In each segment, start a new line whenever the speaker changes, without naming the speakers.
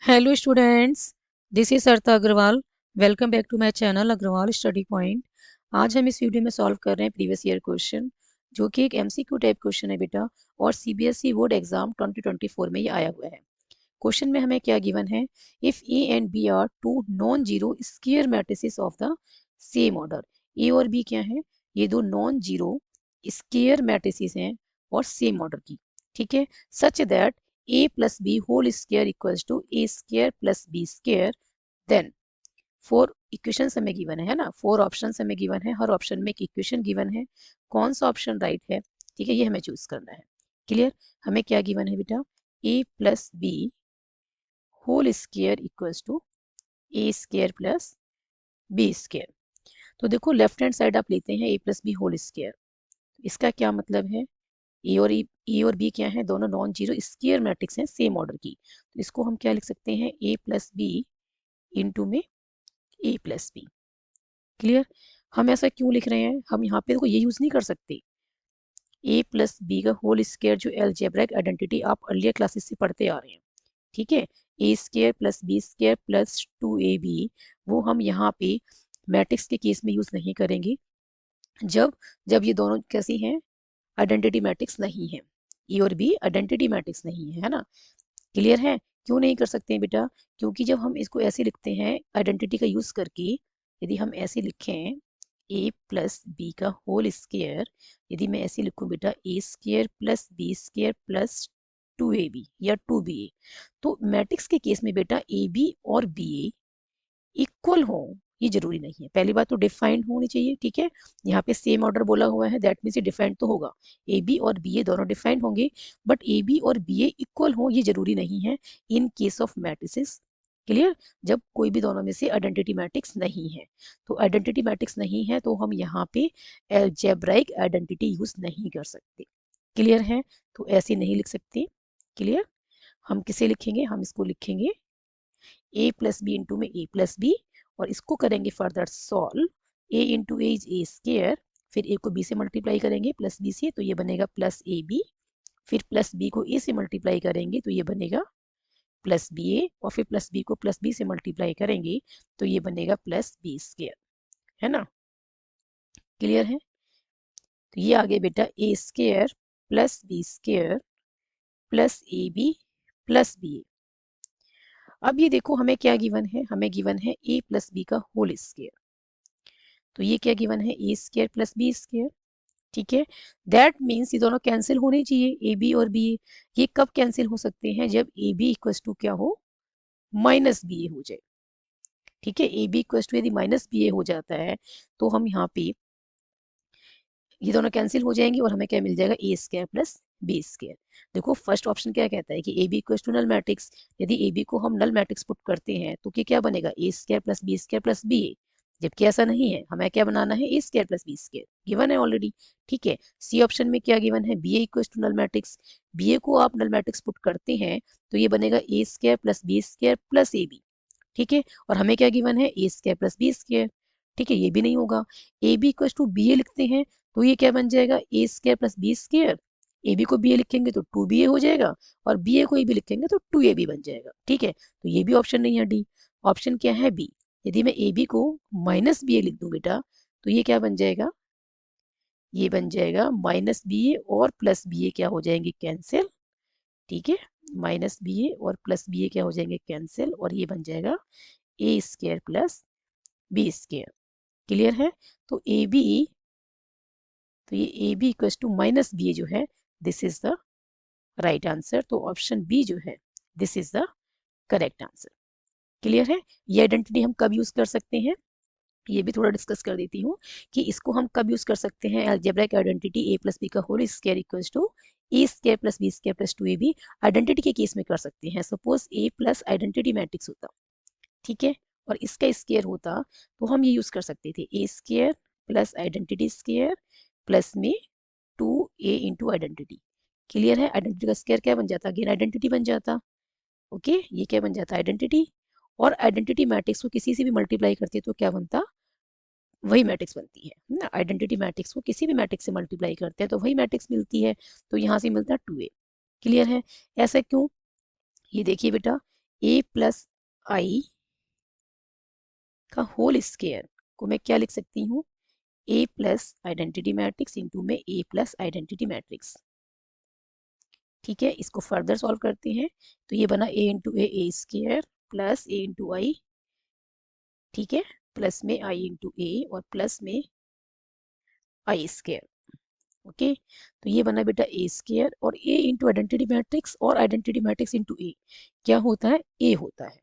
Hello students, this is Arta Agrawal. Welcome back to my channel Agrawal study point. आज हम इस video में सॉल्व कर रहे हैं प्रीवियस ईयर क्वेश्चन, जो कि एक एमसीक्यू टाइप क्वेश्चन है बेटा, और सीबीएसई बोर्ड एग्जाम 2024 में ये आया हुआ है। क्वेश्चन में हमें क्या गिवन है? If a and b are two non zero square matrices of the same order. A और बी क्या है? ये दो नॉन जीरो स्क्वायर मैट्रिसेस हैं और सेम ऑर्डर की। ठीक है, such that a plus b whole square equals to a square plus b square, then four equations हमें गिवन है ना, फोर ऑप्शंस हमें गिवन है, हर ऑप्शन में एक इक्वेशन गिवन है। कौन सा ऑप्शन राइट है, ठीक है, ये हमें चूज करना है। क्लियर? हमें क्या गिवन है बेटा? a plus B whole square equals to A square plus B square. तो देखो, लेफ्ट हैंड साइड आप लेते हैं a plus B whole square. इसका क्या मतलब है? ए और बी क्या है? दोनों नॉन जीरो स्क्वायर मैट्रिक्स हैं सेम ऑर्डर की। तो इसको हम क्या लिख सकते हैं? ए प्लस बी इंटू में ए प्लस बी। क्लियर? हम ऐसा क्यों लिख रहे हैं? हम यहाँ पे देखो ये यूज नहीं कर सकते। ए प्लस बी का होल स्क्वायर जो अलजेब्रिक आइडेंटिटी आप अर्लियर क्लासेस से पढ़ते आ रहे हैं, ठीक है, a square plus B square plus 2ab, वो हम यहाँ पे मैट्रिक्स के केस में यूज नहीं करेंगे। जब जब ये दोनों कैसी हैं? आइडेंटिटी मैट्रिक्स नहीं है। ए और बी आइडेंटिटी मैट्रिक्स नहीं है ना। क्लियर है? क्यों नहीं कर सकते हैं बेटा? क्योंकि जब हम इसको ऐसे लिखते हैं आइडेंटिटी का यूज करके, यदि हम ऐसे लिखें ए प्लस बी का होल स्क्वायर, यदि मैं ऐसे लिखूं बेटा a square plus B square plus 2ab या 2ba, तो मैट्रिक्स के केस में बेटा ए बी और बी ए इक्वल हो ये जरूरी नहीं है। पहली बात तो डिफाइंड होनी चाहिए, ठीक है। यहाँ पे सेम ऑर्डर बोला हुआ है, दैट मीन्स ये डिफाइंड तो होगा। ए बी और बी ए दोनों डिफाइंड होंगे, बट ए बी और बी ए इक्वल हो ये जरूरी नहीं है in case of matrices. Clear? जब कोई भी दोनों में से आइडेंटिटी मैट्रिक्स नहीं है, तो आइडेंटिटी मैट्रिक्स नहीं है तो हम यहाँ पे अलजेब्राइक आइडेंटिटी यूज नहीं कर सकते। क्लियर है? तो ऐसे नहीं लिख सकते। क्लियर? हम किसे लिखेंगे? हम इसको लिखेंगे ए प्लस बी इंटू में ए प्लस बी, और इसको करेंगे further solve. A into A is a square, फिर ए को बी से मल्टीप्लाई करेंगे प्लस बी से, तो ये बनेगा प्लस ए बी। फिर प्लस बी को ए से मल्टीप्लाई करेंगे तो ये बनेगा प्लस बी ए, और फिर प्लस बी को प्लस बी से मल्टीप्लाई करेंगे तो ये बनेगा प्लस बी स्क्वायर। है ना? क्लियर है? तो ये आ गया बेटा a square plus B square plus a b plus b a. अब ये देखो हमें क्या गिवन है? हमें गिवन है ए प्लस बी का होल स्क्वायर। तो ये क्या गिवन है? A square plus B square. ठीक है, दैट मीन्स ये दोनों कैंसिल होने चाहिए, ए बी और बी ए। ये कब कैंसिल हो सकते हैं? जब ए बी इक्वल टू क्या हो? माइनस बी ए हो जाए। ठीक है, ए बी इक्वल टू यदि माइनस बी ए हो जाता है तो हम यहाँ पे ये दोनों कैंसिल हो जाएंगे और हमें क्या मिल जाएगा? ए स्क्वायर प्लस बी स्क्वायर। देखो फर्स्ट ऑप्शन क्या कहता है कि A B equal to null matrix. यदि ए बी को हम नल मैट्रिक्स पुट करते हैं तो क्या बनेगा? A square plus B square plus b a. जबकि ऐसा नहीं है, हमें क्या बनाना है? A square plus B square given है ऑलरेडी। ठीक है, सी ऑप्शन में क्या गिवन है? B a equal to null matrix. B a को आप नल मैट्रिक्स पुट करते हैं तो ये बनेगा a square plus B square plus a b. ठीक है, और हमें क्या गिवन है? A square plus B square. ठीक है, ये भी नहीं होगा। A B equal to b a लिखते हैं तो ये क्या बन जाएगा? ए square plus B square. A b को बी ए लिखेंगे तो 2ba हो जाएगा, और बी ए को ए बी लिखेंगे तो 2ab बन जाएगा। ठीक है, तो ये भी ऑप्शन नहीं है, डी। ऑप्शन क्या है? बी। यदि मैं ए बी को माइनस बी ए लिख दूं बेटा तो ये क्या बन जाएगा? ये बन जाएगा माइनस बी ए और प्लस बी ए क्या हो जाएंगे? कैंसिल। ठीक है, माइनस बी ए और प्लस बी ए क्या हो जाएंगे? कैंसिल, और ये बन जाएगा ए square plus B square. Clear है? तो ए बी, तो ये a B equal to minus b a जो है, this is the right answer. तो ऑप्शन बी जो है, this is the correct answer. Clear है? ये आइडेंटिटी हम कब यूज कर सकते हैं, ये भी थोड़ा डिस्कस कर देती हूँ कि इसको हम कब यूज कर सकते हैं। Algebraic identity A plus B का whole square equals to A square plus B square plus 2ab identity के केस में कर सकते हैं। Suppose A plus identity matrix होता, ठीक है, और इसका स्क्वायर होता, तो हम ये यूज कर सकते थे a square plus identity square plus में 2a इंटू आइडेंटिटी। क्लियर है? आइडेंटिटी का स्क्वायर क्या बन जाता? अगेन आइडेंटिटी बन जाता। ओके, ये क्या बन जाता? आइडेंटिटी। और आइडेंटिटी मैट्रिक्स को किसी से भी मल्टीप्लाई करते तो क्या बनता? वही मैट्रिक्स बनती है ना। आइडेंटिटी मैट्रिक्स को किसी भी मैट्रिक्स से मल्टीप्लाई करते हैं तो वही मैट्रिक्स मिलती है, तो यहाँ से मिलता है 2a। क्लियर है? ऐसा क्यों? ये देखिए बेटा, ए प्लस आई का होल स्क्वायर को मैं क्या लिख सकती हूँ, ए प्लस आइडेंटिटी मैट्रिक्स इंटू में ए प्लस आइडेंटिटी मैट्रिक्स। ठीक है, इसको फर्दर सॉल्व करते हैं तो ये बना ए इंटू ए स्क्वायर प्लस ए इंटू आई, ठीक है, प्लस में आई इंटू ए और प्लस में आई स्क्वायर। ओके, तो ये बना बेटा ए स्क्वायर और ए इंटू आइडेंटिटी मैट्रिक्स और आइडेंटिटी मैट्रिक्स इंटू ए क्या होता है, ए होता है,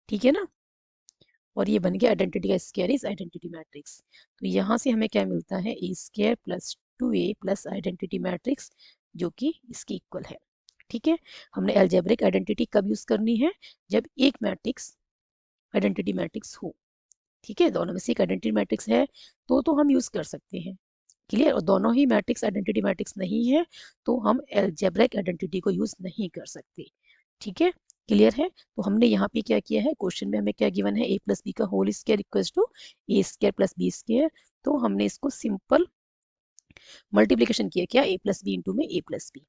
ठीक है ना। और ये बन गया आइडेंटिटी का स्क्वायर इज आइडेंटिटी मैट्रिक्स। तो यहाँ से हमें क्या मिलता है, a square plus 2a plus identity matrix जो कि इसके इक्वल है। ठीक है, हमने अलजेब्रिक आइडेंटिटी कब यूज करनी है, जब एक मैट्रिक्स आइडेंटिटी मैट्रिक्स हो। ठीक है, दोनों में से एक आइडेंटिटी मैट्रिक्स है तो हम यूज कर सकते हैं। क्लियर, और दोनों ही मैट्रिक्स आइडेंटिटी मैट्रिक्स नहीं है तो हम अलजेब्रिक आइडेंटिटी को यूज नहीं कर सकते। ठीक है, क्लियर है। तो हमने यहाँ पे क्या किया है, क्वेश्चन में हमें क्या गिवन है, ए प्लस बी का whole square equals to A square plus B square. तो हमने इसको सिंपल मल्टीप्लीकेशन किया, क्या, ए प्लस बी इंटू में ए प्लस बी,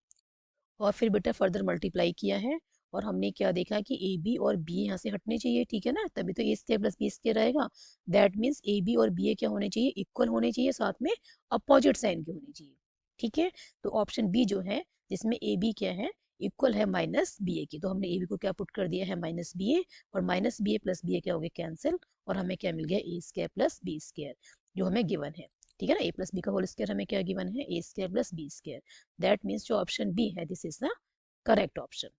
और फिर बेटा फर्दर मल्टीप्लाई किया है और हमने क्या देखा कि ए बी और बी यहाँ से हटने चाहिए। ठीक है ना, तभी तो ए स्क्वायर प्लस बी स्क्वायर आएगा। दैट मीन्स ए बी और बी ए क्या होने चाहिए, इक्वल होने चाहिए, साथ में अपोजिट साइन के होने चाहिए। ठीक है, तो ऑप्शन बी जो है जिसमें ए बी क्या है, इक्वल है माइनस बी ए की, तो हमने ए बी को क्या पुट कर दिया है, माइनस बी ए, और minus b a plus b a क्या हो गया, कैंसिल, और हमें क्या मिल गया, a square plus B square जो हमें गिवन है। ठीक है ना, ए प्लस बी का होल स्क्वायर हमें क्या गिवन है, a square plus B square. That means जो ऑप्शन बी है this is the correct option.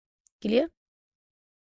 Clear.